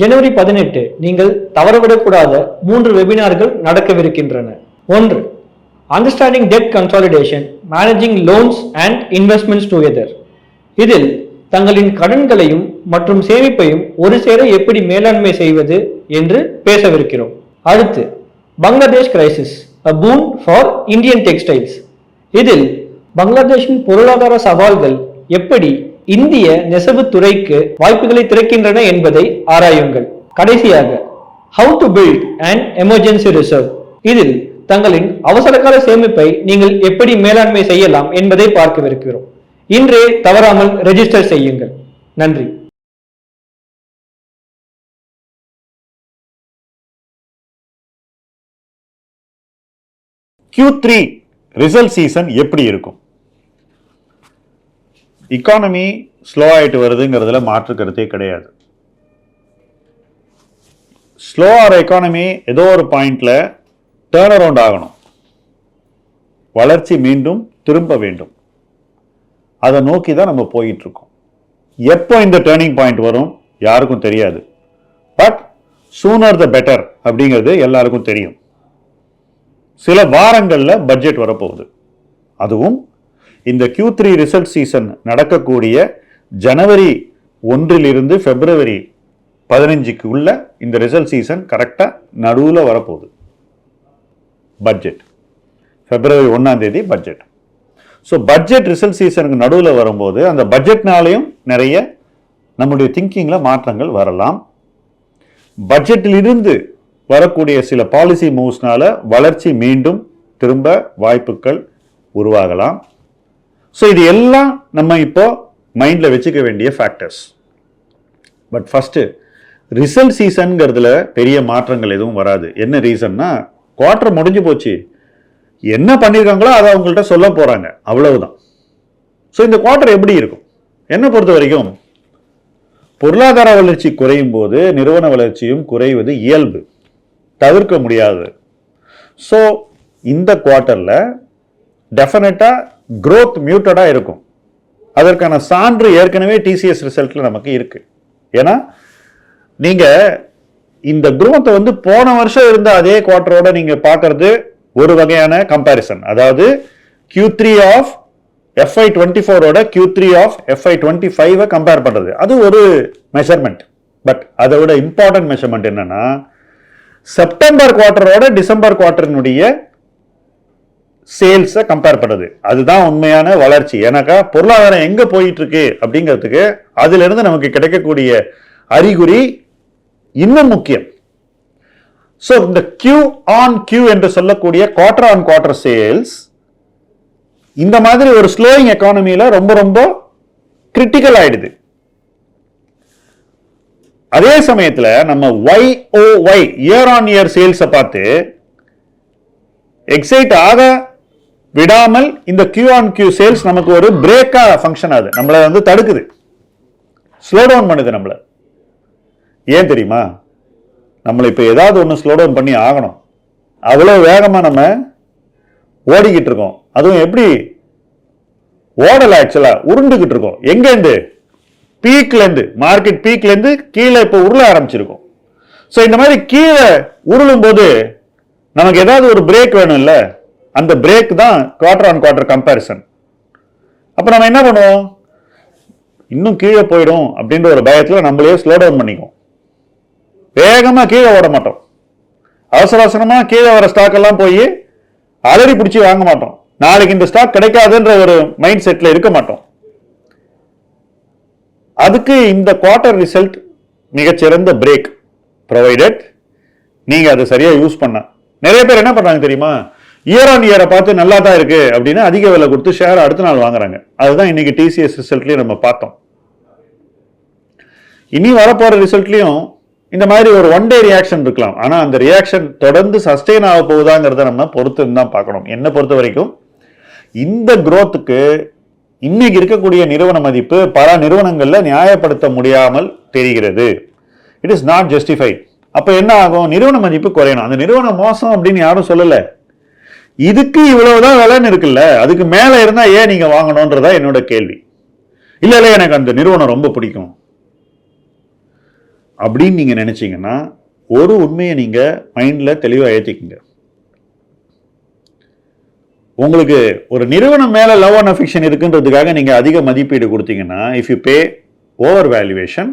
ஜனவரி 18 நீங்கள் தவறவிடக்கூடாத 3 வெபினார்கள் நடக்கவிருக்கின்றன. 1. Understanding debt consolidation, managing loans and investments together. இதில் தங்களின் கடன்களையும் மற்றும் சேமிப்பையும் ஒரு சேர எப்படி மேலாண்மை செய்வது என்று பேசவிருக்கிறோம். அடுத்து Bangladesh crisis, a boon for Indian textiles. இதில் பங்களாதேஷின் பொருளாதார சவால்கள் எப்படி இந்திய நெசவு துறைக்கு வாய்ப்புகளை திறக்கின்றன என்பதை ஆராயுங்கள். கடைசியாக how to build an emergency reserve. இதில் தங்களின் அவசரகால சேமிப்பை நீங்கள் எப்படி மேலாண்மை செய்யலாம் என்பதை பார்க்கவிருக்கிறோம். இன்றே தவறாமல் ரெஜிஸ்டர் செய்யுங்கள். நன்றி. Q3 ரிசல்ட் சீசன் எப்படி இருக்கும்? இக்கானமி ஸ்லோ ஆயிட்டு வருதுங்கிறதுல மாற்று கருத்தே கிடையாது. ஸ்லோ ஆகிற எக்கானமி ஏதோ ஒரு பாயிண்ட்ல டேர்ன் அரவுண்ட் ஆகணும், வளர்ச்சி மீண்டும் திரும்ப வேண்டும். அதை நோக்கி தான் நம்ம போயிட்டு இருக்கோம். எப்போ இந்த டேர்னிங் பாயிண்ட் வரும் யாருக்கும் தெரியாது. பட் சூனர் த பெட்டர் அப்படிங்கிறது எல்லாருக்கும் தெரியும். சில வாரங்கள்ல பட்ஜெட் வரப்போகுது. அதுவும் இந்த Q3 ரிசல்ட் சீசன் நடக்கக்கூடிய ஜனவரி 1 பிப்ரவரி 15 உள்ள இந்த ரிசல்ட் சீசன் கரெக்டா நடுவுல வரப்போகுது. பட்ஜெட் பிப்ரவரி 1 பட்ஜெட். ஸோ பட்ஜெட் ரிசல்ட் சீசனுக்கு நடுவில் வரும்போது அந்த பட்ஜெட்னாலையும் நிறைய நம்முடைய திங்கிங்ல மாற்றங்கள் வரலாம். பட்ஜெட்டில் இருந்து வரக்கூடிய சில பாலிசி மூவ்ஸ்னால வளர்ச்சி மீண்டும் திரும்ப வாய்ப்புகள் உருவாகலாம். ஸோ இது எல்லாம் நம்ம இப்போ மைண்ட்ல வச்சுக்க வேண்டிய ஃபேக்டர்ஸ். பட் ஃபர்ஸ்ட் ரிசல்ட் சீசன்ங்கிறதுல பெரிய மாற்றங்கள் எதுவும் வராது. என்ன ரீசன்னா, குவார்டர் முடிஞ்சு போச்சு, என்ன பண்ணியிருக்காங்களோ அதை அவங்கள்ட்ட சொல்ல போறாங்க, அவ்வளவுதான். ஸோ இந்த குவார்டர் எப்படி இருக்கும்? என்னை பொறுத்த வரைக்கும் பொருளாதார வளர்ச்சி குறையும் போது நிறுவன வளர்ச்சியும் குறைவது இயல்பு, தவிர்க்க முடியாது. ஸோ இந்த குவார்டர்ல டெஃபினட்டா growth மியூட்டடா இருக்கும். அதற்கான சான்று ஏற்கனவே டிசிஎஸ் ரிசல்ட்ல நமக்கு இருக்கு. ஏன்னா நீங்க இந்த growth வந்து போன வருஷம் இருந்த அதே குவார்டரோட நீங்க பார்க்கறது ஒரு வகையான கம்பாரிசன். அதாவது Q3 of FY24ஓட Q3 of FY25 compare பண்றது, அது ஒரு மெஷர்மெண்ட். பட் அதை விட இம்பார்ட்டன்ட் மெஷர்மெண்ட் என்னன்னா, செப்டம்பர் குவார்டரோட டிசம்பர் குவார்டரினுடைய சேல்ஸை கம்பேர் பண்ணுறது. அதுதான் உண்மையான வளர்ச்சி. ஏன்னாக்கா பொருளாதாரம் எங்க போயிட்டு இருக்கு அப்படிங்கிறதுக்கு அதுல இருந்து நமக்கு கிடைக்கக்கூடிய அறிகுறி இன்னும் முக்கியம். ஸோ இந்த Q on Q என்று சொல்லக்கூடிய குவார்டர் ஆன் குவார்டர் சேல்ஸ் இந்த மாதிரி ஒரு ஸ்லோயிங் எக்கானமியில ரொம்ப ரொம்ப கிரிட்டிக்கல் ஆயிடுது. அதே சமயத்துல நம்ம YOY இயர் ஆன் இயர் சேல்ஸை பார்த்து எக்ஸைட் ஆக விடாமல் இந்த Q on Q சேல்ஸ் நமக்கு ஒரு பிரேக்கா ஃபங்க்ஷன் ஆகுது, நம்மளை வந்து தடுக்குது, ஸ்லோ டவுன் பண்ணுது நம்மள. ஏன் தெரியுமா? நம்மளை இப்ப ஏதாவது ஒன்று ஸ்லோ டவுன் பண்ணி ஆகணும். அவ்வளவு வேகமா நம்ம ஓடிக்கிட்டு இருக்கோம். அதுவும் எப்படி ஓடல, ஆக்சுவலா உருண்டுகிட்டு இருக்கோம். எங்க இருந்து? பீக்ல இருந்து, மார்க்கெட் பீக்ல இருந்து கீழே இப்ப உருள ஆரம்பிச்சிருக்கும். ஸோ இந்த மாதிரி கீழே உருளும் போது நமக்கு ஏதாவது ஒரு பிரேக் வேணும் இல்ல? அந்த பிரேக் தான் குவார்டர் ஆன் குவார்டர் கம்பேரிசன். அப்ப நம்ம என்ன பண்ணுவோம்? இன்னும் கீழே போயிடும் அப்படின்ற ஒரு பயத்துல நம்மளே ஸ்லோ டவுன் பண்ணிக்குவோம். வேகமா கீழே ஓட மாட்டோம். அவசர அவசரமா கீழே வர ஸ்டாக் எல்லாம் போய் அலறி பிடிச்சி வாங்க மாட்டோம். நாளைக்கு இந்த ஸ்டாக் கிடைக்காதுன்ற ஒரு மைண்ட் செட்ல இருக்க மாட்டோம். அதுக்கு இந்த குவார்டர் ரிசல்ட் மிகச்சிறந்த பிரேக், ப்ரொவைடட் நீங்க அதை சரியா யூஸ் பண்ண. நிறைய பேர் என்ன பண்றாங்க தெரியுமா? இயர் ஆன் இயரை பார்த்து நல்லா தான் இருக்கு அப்படின்னு அதிக விலை கொடுத்து ஷேர் அடுத்த நாள் வாங்குறாங்க. அதுதான் இன்னைக்கு டிசிஎஸ் ரிசல்ட்லயும் நம்ம பார்த்தோம். இனி வரப்போற ரிசல்ட்லயும் இந்த மாதிரி ஒரு ஒன் டே ரியாக்ஷன் இருக்கலாம். ஆனா அந்த ரியாக்ஷன் தொடர்ந்து சஸ்டெயின் ஆக போகுதாங்கிறத நம்ம பொறுத்து தான் பார்க்கணும். என்ன பொறுத்த வரைக்கும் இந்த growthக்கு இன்னைக்கு இருக்கக்கூடிய நிறுவன மதிப்பு பல நிறுவனங்கள்ல நியாயப்படுத்த முடியாமல் தெரிகிறது. It is not justified. அப்ப என்ன ஆகும்? நிறுவன மதிப்பு குறையணும். அந்த நிறுவனம் மோசம் அப்படின்னு யாரும் சொல்லல. இதுக்கு இவ்வளவுதான் விலைன்னு இருக்குல்ல, அதுக்கு மேல இருந்தா ஏன் நீங்க வாங்கணும்ன்றதா என்னோட கேள்வி. இல்ல எனக்கு அந்த நிறுவனம் ரொம்ப பிடிக்கும், அப்படின்னு நீங்கள் நினச்சிங்கன்னா ஒரு உண்மையை நீங்கள் மைண்டில் தெளிவாக ஏற்றிக்குங்க. உங்களுக்கு ஒரு நிறுவனம் மேலே லவ் அண்ட் அஃபெக்ஷன் இருக்குன்றதுக்காக நீங்கள் அதிக மதிப்பீடு கொடுத்தீங்கன்னா, if you pay over valuation,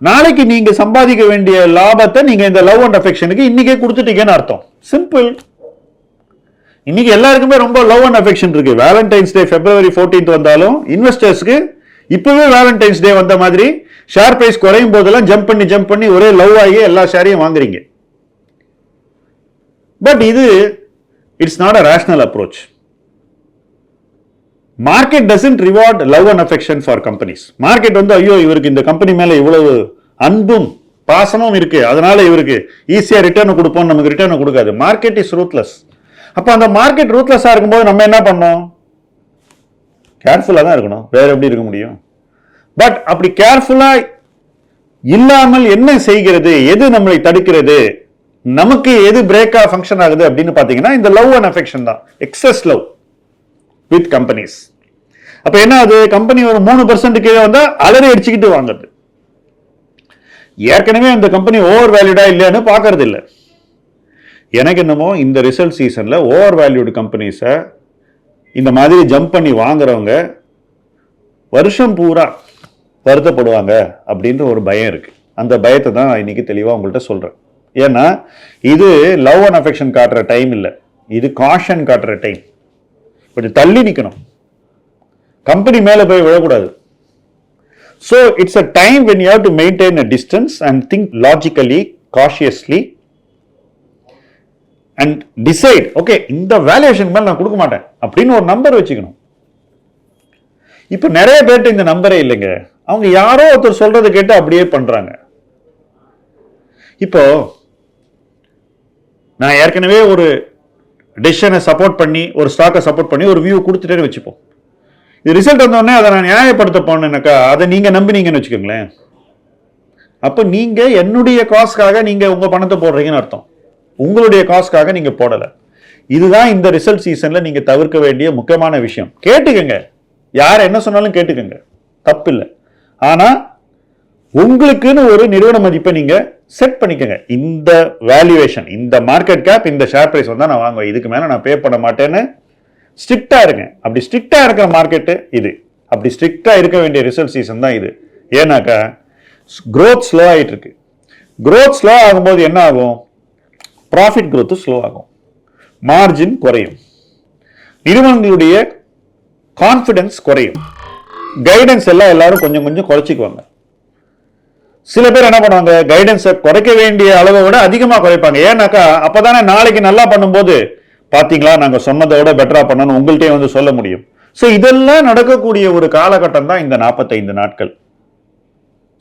நாளைக்கு நீங்கள் சம்பாதிக்க வேண்டிய லாபத்தை நீங்கள் இந்த லவ் அண்ட் அஃபெக்ஷனுக்கு இன்னைக்கே கொடுத்துட்டீங்கன்னு அர்த்தம். சிம்பிள். இன்னைக்கு எல்லாருக்குமே ரொம்ப லவ் அண்ட் அஃபெக்ஷன் இருக்கு. வேலண்டைன்ஸ் டே February 14th வந்தாலும் இன்வெஸ்டர்ஸ்க்கு இப்பவே வேலண்டைன்ஸ் டே வந்த மாதிரி ஷேர் பிரைஸ் குறையும் போதெல்லாம் ஜம்ப் பண்ணி ஒரே லவ் ஆகி எல்லா ஷேரையும் வாங்குறீங்க. பட் இது it's not a rational approach. Market doesn't reward love and affection for companies. Market வந்து ஐயோ இவருக்கு இந்த கம்பெனி மேல இவ்வளவு அன்பும் பாசமும் இருக்கு, அதனால இவருக்கு ஈஸியா ரிட்டர்ன் கொடுப்போம், நமக்கு ரிட்டர்ன் கொடுக்காது. Market is ruthless. அப்ப அந்த மார்க்கெட் ரூத்லெஸ்ஸா இருக்கும்போது நம்ம என்ன பண்ணோம்? கேர்ஃபுல்லா தான் இருக்கணும். வேற எப்படி இருக்க முடியும்? பட் அப்படி கேர்ஃபுல்லா இல்லாமல் என்ன செய்கிறது, எது நம்மளை தடுக்கிறது, நமக்கு எது பிரேக்கா ஃபங்க்ஷன் ஆகுது அப்படின்னு பாத்தீங்கன்னா இந்த லவ் அண்ட் அஃபெக்ஷன் தான். Excess love with companies. அப்ப என்ன ஆகுது? கம்பெனி ஒரு 3% கீழே வந்தா அலறி அடிச்சுக்கிட்டு வாங்குறது. ஏற்கனவே அந்த கம்பெனி ஓவர் வேல்யூடா இல்லையான்னு பாக்குறது இல்லை. எனக்கு என்னமோ இந்த ரிசல்ட் சீசன்ல ஓவர் வேல்யூடு கம்பெனிஸை இந்த மாதிரி ஜம்ப் பண்ணி வாங்குறவங்க வருஷம் பூரா வருத்தப்படுவாங்க அப்படின்ற ஒரு பயம் இருக்கு. அந்த பயத்தை தான் இன்னைக்கு தெளிவாக உங்கள்கிட்ட சொல்றேன். ஏன்னா இது லவ் அண்ட் அஃபெக்ஷன் காட்டுற டைம் இல்லை, இது காஷன் காட்டுற டைம். கொஞ்சம் தள்ளி நிற்கணும், கம்பெனி மேலே போய் விழக்கூடாது. So it's a time when you have to maintain a distance and think logically, cautiously and decide, okay இந்த வேல்யூவேஷன் மேல நான் கொடுக்க மாட்டேன் அப்படின்னு ஒரு நம்பர் வச்சுக்கணும். இப்ப நிறைய பேர்ட்ட இந்த நம்பரே இல்லைங்க. அவங்க யாரோ ஒருத்தர் சொல்றதை கேட்டு அப்படியே பண்றாங்க. இப்போ நான் ஏற்கனவே ஒரு டெசிஷனை சப்போர்ட் பண்ணி, ஒரு ஸ்டாக்கை சப்போர்ட் பண்ணி ஒரு வியூ கொடுத்துட்டேன்னு வச்சுப்போம். இது ரிசல்ட் வந்தோடனே அதை நான் நியாயப்படுத்த போனேன்னாக்கா அதை நீங்க நம்பினீங்கன்னு வச்சுக்கோங்களேன். அப்ப நீங்க என்னுடைய காசுக்காக நீங்க உங்க பணத்தை போடுறீங்கன்னு அர்த்தம். உங்களுடைய காசுக்காக நீங்க போடல. இதுதான் இந்த ரிசல்ட் சீசன்ல நீங்க தவிர்க்க வேண்டிய முக்கியமான விஷயம். கேட்டுக்கங்க, யார் என்ன சொன்னாலும் கேட்டுக்கங்க, தப்பு இல்லை. ஆனா உங்களுக்குன்னு ஒரு நிறுவன மதிப்பை நீங்க செட் பண்ணிக்கங்க. இந்த வேல்யூவேஷன், இந்த மார்க்கெட் கேப், இந்த ஷேர் பிரைஸ் வந்தா நான் வாங்குவேன், இதுக்கு மேல நான் பே பண்ண மாட்டேன்னு ஸ்ட்ரிக்டா இருங்க. அப்படி ஸ்ட்ரிக்டா இருக்கிற மார்க்கெட்டு இது. அப்படி ஸ்ட்ரிக்டா இருக்க வேண்டிய ரிசல்ட் சீசன் தான் இது. ஏன்னாக்கா growth ஸ்லோ ஆயிட்டு இருக்கு. growth ஸ்லோ ஆகும்போது என்ன ஆகும்? ப்ராஃபிட் growth ஸ்லோ ஆகும், மார்ஜின் குறையும், நிறுவனங்களுடைய கான்ஃபிடன்ஸ் குறையும், கைடன்ஸ் எல்லாம் எல்லாரும் கொஞ்சம் கொஞ்சம் குறைச்சிக்குவாங்க. சில பேர் என்ன பண்ணுவாங்க? கைடன்ஸை குறைக்க வேண்டிய அளவை விட அதிகமா குறைப்பாங்க. ஏன்னாக்கா அப்பதானே நாளைக்கு நல்லா பண்ணும்போது பாத்தீங்களா நாங்க சொன்னதை விட பெட்டரா பண்ணணும் உங்கள்கிட்டயே வந்து சொல்ல முடியும். ஸோ இதெல்லாம் நடக்கக்கூடிய ஒரு காலகட்டம் தான் இந்த 45 நாட்கள்.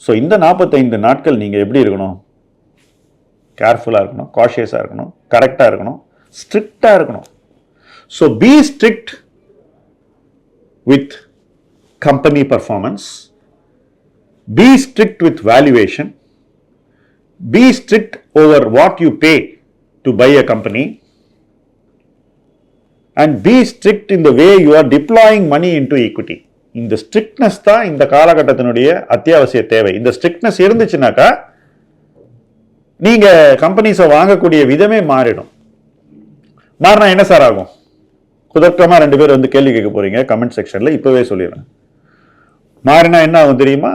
ஸோ இந்த 45 நாட்கள் நீங்க எப்படி இருக்கணும்? கேர்ஃபுல்லா இருக்கணும், காஷியஸா இருக்கணும், கரெக்டா இருக்கணும், ஸ்ட்ரிக்டா இருக்கணும். So be strict with company performance, be strict with valuation, be strict over what you pay to buy a company, and be strict in the way you are deploying money into equity. இந்த strictness தான் இந்த காலகட்டத்தினுடைய அத்தியாவசிய தேவை. இந்த strictness இருந்துச்சுனாக்கா நீங்க கம்பெனிஸை வாங்கக்கூடிய விதமே மாறிடும். மாறினா என்ன சார் ஆகும்? குதர்க்கமா 2 பேர் வந்து கேள்வி கேட்க போறீங்க கமெண்ட் செக்ஷன்ல, இப்பவே சொல்லிடுறேன். மாறினா என்ன ஆகும் தெரியுமா?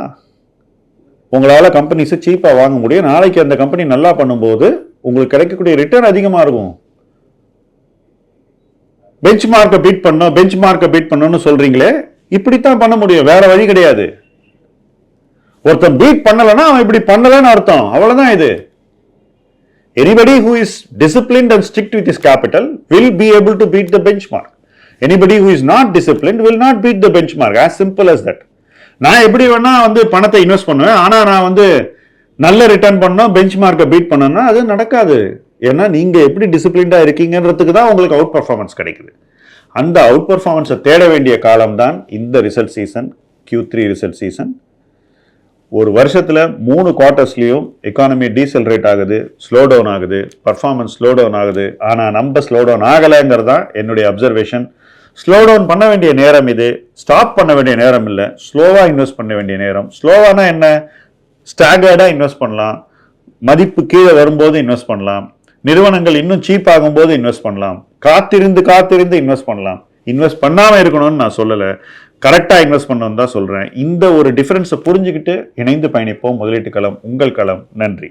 உங்களால கம்பெனிஸை சீப்பா வாங்க முடியும். நாளைக்கு அந்த கம்பெனி நல்லா பண்ணும்போது உங்களுக்கு கிடைக்கக்கூடிய ரிட்டர்ன் அதிகமா இருக்கும். பெஞ்ச் மார்க்கை பீட் பண்ணணும்னு சொல்றீங்களே, இப்படித்தான் பண்ண முடியும், வேற வழி கிடையாது. ஒருத்தன் பீட் பண்ணலன்னா அவன் இப்படி பண்ணலன்னு அர்த்தம், அவ்வளவுதான் இது. Anybody who is disciplined and strict with his capital will be able to beat the benchmark. Anybody who is not disciplined will not beat the benchmark. As simple as that. நான் எப்படி வேணா வந்து பணத்தை இன்வெஸ்ட் பண்ணுவேன், ஆனா நான் வந்து நல்ல ரிட்டர்ன் பண்ணணும், பெஞ்ச் மார்க்கை பீட் பண்ணணும்னா அது நடக்காது. ஏன்னா நீங்க எப்படி டிசிப்ளின்டா இருக்கீங்கன்றதுக்கு தான் உங்களுக்கு அவுட் பர்ஃபார்மன்ஸ் கிடைக்குது. அந்த அவுட் பர்ஃபார்மன்ஸை தேட வேண்டிய காலம் தான் இந்த result season, Q3 result season. ஒரு வருஷத்துல 3 குவார்ட்டர்ஸ்லயும் எக்கானமி டீசெலரேட் ஆகுது, ஸ்லோ டவுன் ஆகுது, பர்ஃபார்மன்ஸ் ஸ்லோ டவுன் ஆகுது. ஆனா நம்ம ஸ்லோ டவுன் ஆகலைங்கிறது தான் என்னுடைய அப்சர்வேஷன். ஸ்லோ டவுன் பண்ண வேண்டிய நேரம் இது, ஸ்டாப் பண்ண வேண்டிய நேரம் இல்லை, ஸ்லோவா இன்வெஸ்ட் பண்ண வேண்டிய நேரம். ஸ்லோவானா என்ன? ஸ்டாகர்டாக இன்வெஸ்ட் பண்ணலாம், மதிப்பு கீழே வரும்போது இன்வெஸ்ட் பண்ணலாம், நிறுவனங்கள் இன்னும் சீப் ஆகும்போது இன்வெஸ்ட் பண்ணலாம், காத்திருந்து இன்வெஸ்ட் பண்ணலாம். இன்வெஸ்ட் பண்ணாமல் இருக்கணும்னு நான் சொல்லலை, கரெக்டாக இன்வெஸ்ட் பண்ணணும்னு தான் சொல்கிறேன். இந்த ஒரு டிஃபரன்ஸை புரிஞ்சுக்கிட்டு இணைந்து பயணிப்போம். முதலீட்டு களம் உங்கள் களம். நன்றி.